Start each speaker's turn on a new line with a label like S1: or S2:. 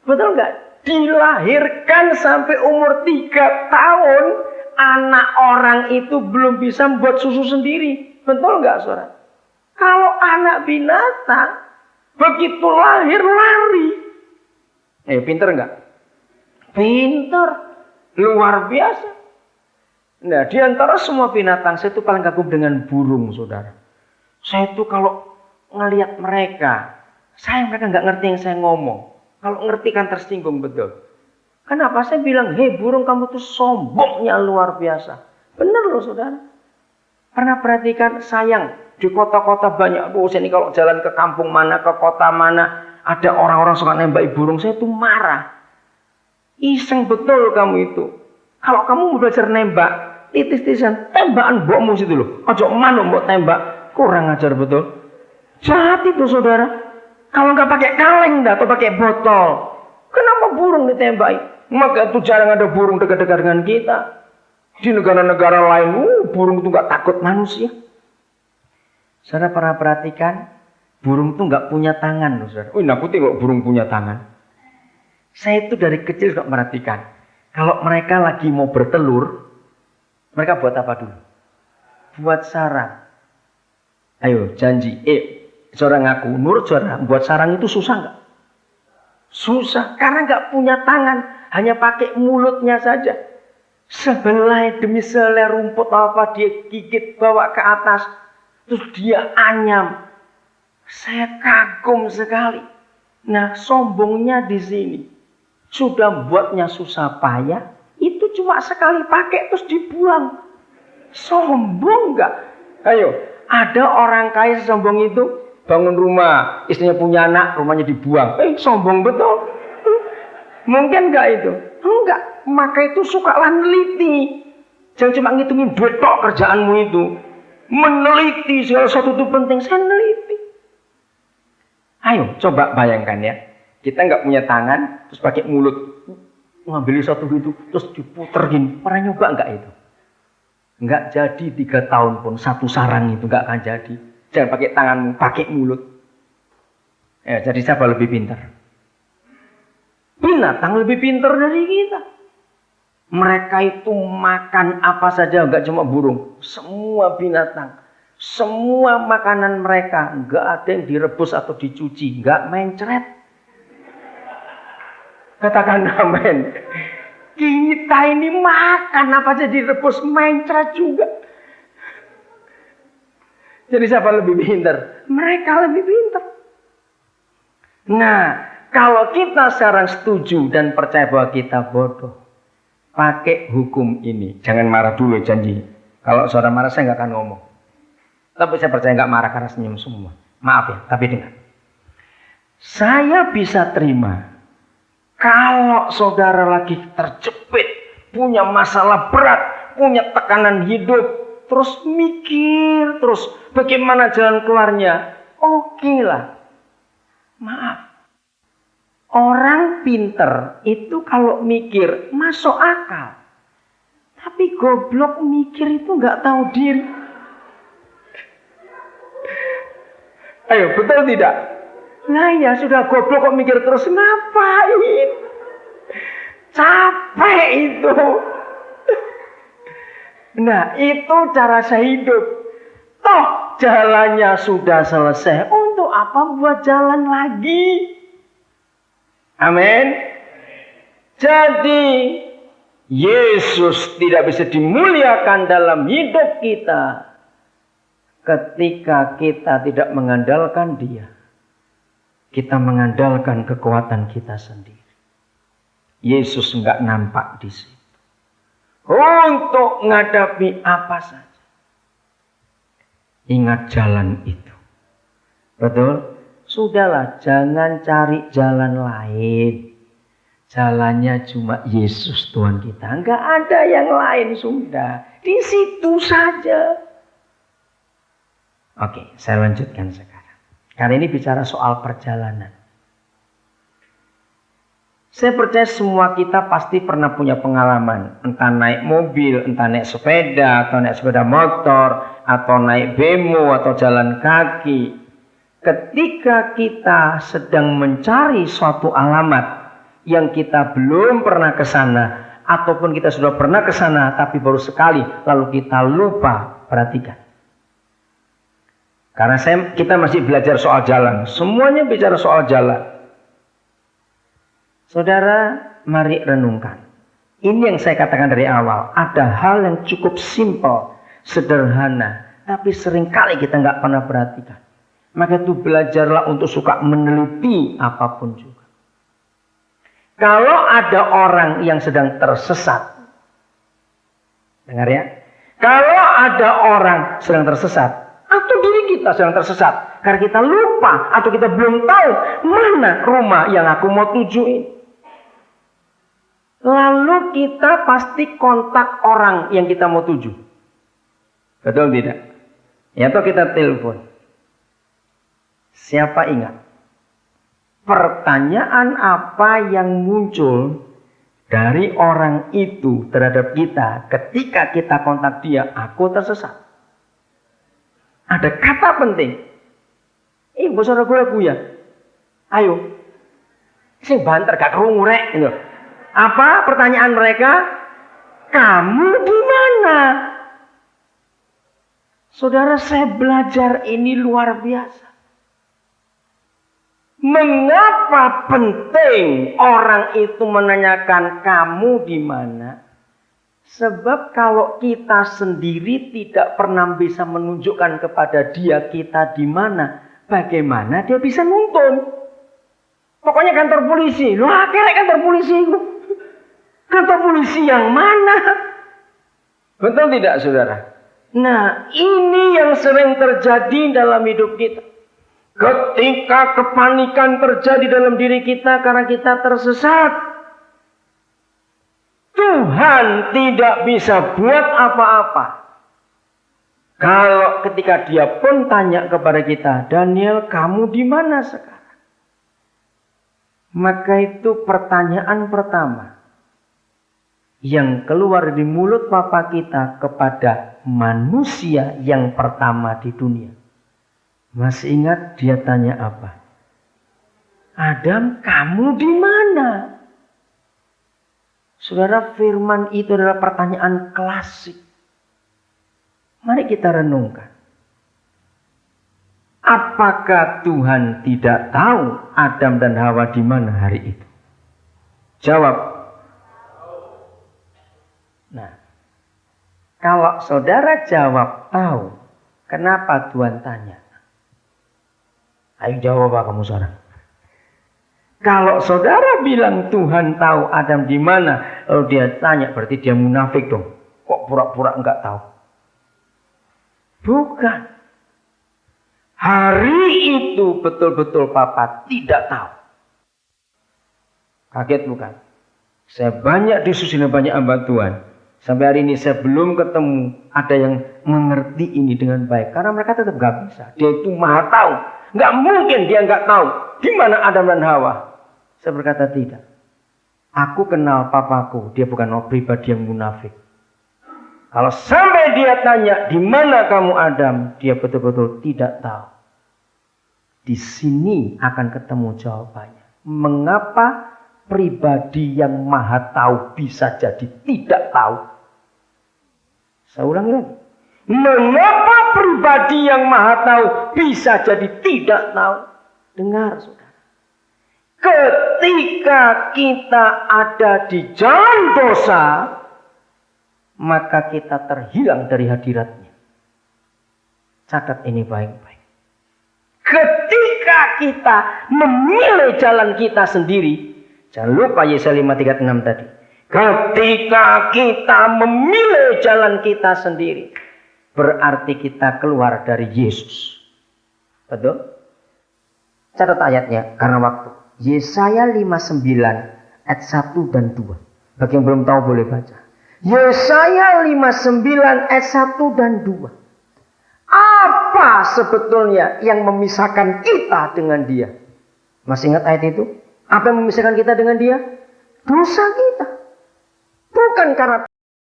S1: Betul nggak? Dilahirkan sampai umur 3 tahun, anak orang itu belum bisa membuat susu sendiri. Betul nggak, saudara? Kalau anak binatang, begitu lahir lari. Pinter nggak? Pinter. Luar biasa. Nah, di antara semua binatang, saya itu paling kagum dengan burung, saudara. Saya itu kalau ngelihat mereka mereka nggak ngerti yang saya ngomong. Kalau ngerti kan tersinggung betul. Kenapa saya bilang, hei burung kamu tuh sombongnya luar biasa. Bener loh saudara. Pernah perhatikan sayang di kota-kota banyak. Ini kalau jalan ke kampung mana, ke kota mana, ada orang-orang suka nembak burung. Saya tuh marah. Iseng betul kamu itu. Kalau kamu mau belajar nembak, titis-titisan, tembakan mbokmu situ loh. Ojo manuk mbok tembak. Kurang ajar betul. Jahat itu saudara. Kalau nggak pakai kaleng dah atau pakai botol, kenapa burung ditembaki? Maka itu jarang ada burung dekat-dekat dengan kita. Di negara-negara lain, burung itu nggak takut manusia. Saudara pernah perhatikan, burung itu nggak punya tangan loh saudara. Nakuti kalau burung punya tangan. Saya itu dari kecil sudah perhatikan. Kalau mereka lagi mau bertelur, mereka buat apa dulu? Buat sarang. Ayo janji, saudara ngaku, nurut saudara, buat sarang itu susah nggak? Susah, karena nggak punya tangan, hanya pakai mulutnya saja. Sebelah demi selai rumput apa dia gigit bawa ke atas, terus dia anyam. Saya kagum sekali. Nah, sombongnya di sini. Sudah buatnya susah payah, itu cuma sekali pakai terus dibuang. Sombong nggak? Ayo, ada orang kaya sombong itu. Bangun rumah, istrinya punya anak, rumahnya dibuang. Sombong betul. Mungkin enggak itu? Enggak. Maka itu sukalah neliti. Jangan cuma ngitungin duit tok kerjaanmu itu. Meneliti segala sesuatu itu penting. Saya neliti. Ayo coba bayangkan ya. Kita enggak punya tangan, terus pakai mulut. Ngambil satu itu, terus diputerin. Pernah nyoba enggak itu? Enggak jadi 3 tahun pun, satu sarang itu enggak akan jadi. Jangan pakai tanganmu, pakai mulut. Jadi siapa lebih pintar? Binatang lebih pintar dari kita. Mereka itu makan apa saja, enggak cuma burung. Semua binatang. Semua makanan mereka. Enggak ada yang direbus atau dicuci. Enggak mencret. Katakan amin. Kita ini makan apa saja direbus, mencret juga. Jadi siapa lebih pintar? Mereka lebih pintar. Nah, kalau kita sekarang setuju dan percaya bahwa kita bodoh, pakai hukum ini. Jangan marah dulu, janji. Kalau saudara marah saya nggak akan ngomong. Tapi saya percaya nggak marah karena senyum semua. Maaf ya, tapi dengar. Saya bisa terima kalau saudara lagi terjepit, punya masalah berat, punya tekanan hidup, terus mikir, terus bagaimana jalan keluarnya. Oke lah. Maaf. Orang pinter itu kalau mikir masuk akal. Tapi goblok mikir itu nggak tahu diri. Ayo, betul tidak? Nah ya sudah goblok kok mikir terus, ngapain? Capek itu. Nah, itu cara saya hidup. Toh jalannya sudah selesai. Untuk apa buat jalan lagi? Amin. Jadi Yesus tidak bisa dimuliakan dalam hidup kita ketika kita tidak mengandalkan Dia. Kita mengandalkan kekuatan kita sendiri. Yesus enggak nampak di situ. Untuk menghadapi apa saja. Ingat jalan itu. Betul? Sudahlah, jangan cari jalan lain. Jalannya cuma Yesus Tuhan kita. Enggak ada yang lain sudah. Di situ saja. Oke, saya lanjutkan sekarang. Karena ini bicara soal perjalanan. Saya percaya semua kita pasti pernah punya pengalaman. Entah naik mobil, entah naik sepeda, atau naik sepeda motor, atau naik bemo, atau jalan kaki. Ketika kita sedang mencari suatu alamat yang kita belum pernah ke sana, ataupun kita sudah pernah ke sana tapi baru sekali lalu kita lupa perhatikan. Karena kita masih belajar soal jalan. Semuanya bicara soal jalan. Saudara, mari renungkan. Ini yang saya katakan dari awal. Ada hal yang cukup simpel, sederhana, tapi seringkali kita nggak pernah perhatikan. Maka itu belajarlah untuk suka meneliti apapun juga. Kalau ada orang yang sedang tersesat, dengar ya. Kalau ada orang sedang tersesat, atau diri kita sedang tersesat, karena kita lupa atau kita belum tahu mana rumah yang aku mau tujuin. Lalu kita pasti kontak orang yang kita mau tuju. Betul tidak? Ya, atau kita telepon. Siapa ingat? Pertanyaan apa yang muncul dari orang itu terhadap kita ketika kita kontak dia? Aku tersesat. Ada kata penting. Bosor gue ya. Ayo. Sing banter gak krungu rek. Apa pertanyaan mereka? Kamu di mana? Saudara, saya belajar ini luar biasa. Mengapa penting orang itu menanyakan kamu di mana? Sebab kalau kita sendiri tidak pernah bisa menunjukkan kepada dia kita di mana, bagaimana dia bisa nuntun? Pokoknya kantor polisi. Loh, akhirnya kantor polisi itu. Kantor polisi yang mana? Betul tidak, saudara? Nah, ini yang sering terjadi dalam hidup kita. Ketika kepanikan terjadi dalam diri kita karena kita tersesat, Tuhan tidak bisa buat apa-apa. Kalau ketika dia pun tanya kepada kita, Daniel, kamu di mana sekarang? Maka itu pertanyaan pertama yang keluar di mulut Bapa kita kepada manusia yang pertama di dunia. Masih ingat dia tanya apa? Adam, kamu di mana? Saudara, firman itu adalah pertanyaan klasik. Mari kita renungkan. Apakah Tuhan tidak tahu Adam dan Hawa di mana hari itu? Jawab. Nah, kalau saudara jawab tahu, kenapa Tuhan tanya? Ayo jawab apa kamu sekarang? Kalau saudara bilang Tuhan tahu Adam di mana, lalu dia tanya, berarti dia munafik dong. Kok pura-pura enggak tahu? Bukan. Hari itu betul-betul Papa tidak tahu. Kaget bukan? Saya banyak diskusi dengan banyak hamba Tuhan. Sampai hari ini saya belum ketemu ada yang mengerti ini dengan baik. Karena mereka tetap enggak bisa. Dia itu maha tahu. Enggak mungkin dia enggak tahu di mana Adam dan Hawa. Saya berkata tidak. Aku kenal papaku, dia bukan orang pribadi yang munafik. Kalau sampai dia tanya, di mana kamu Adam? Dia betul-betul tidak tahu. Di sini akan ketemu jawabannya. Mengapa pribadi yang maha tahu bisa jadi tidak tahu? Saya ulangi lagi. Mengapa pribadi yang maha tahu bisa jadi tidak tahu? Dengar, saudara. Ketika kita ada di jalan dosa, maka kita terhilang dari hadiratnya. Catat ini baik-baik. Ketika kita memilih jalan kita sendiri, jangan lupa Yesaya 5:36 tadi. Ketika kita memilih jalan kita sendiri, berarti kita keluar dari Yesus. Betul? Catat ayatnya karena waktu. Yesaya 59 ayat 1 dan 2. Bagi yang belum tahu boleh baca. Yesaya 59 ayat 1 dan 2. Apa sebetulnya yang memisahkan kita dengan dia? Masih ingat ayat itu? Apa yang memisahkan kita dengan dia? Dosa kita. Bukan karena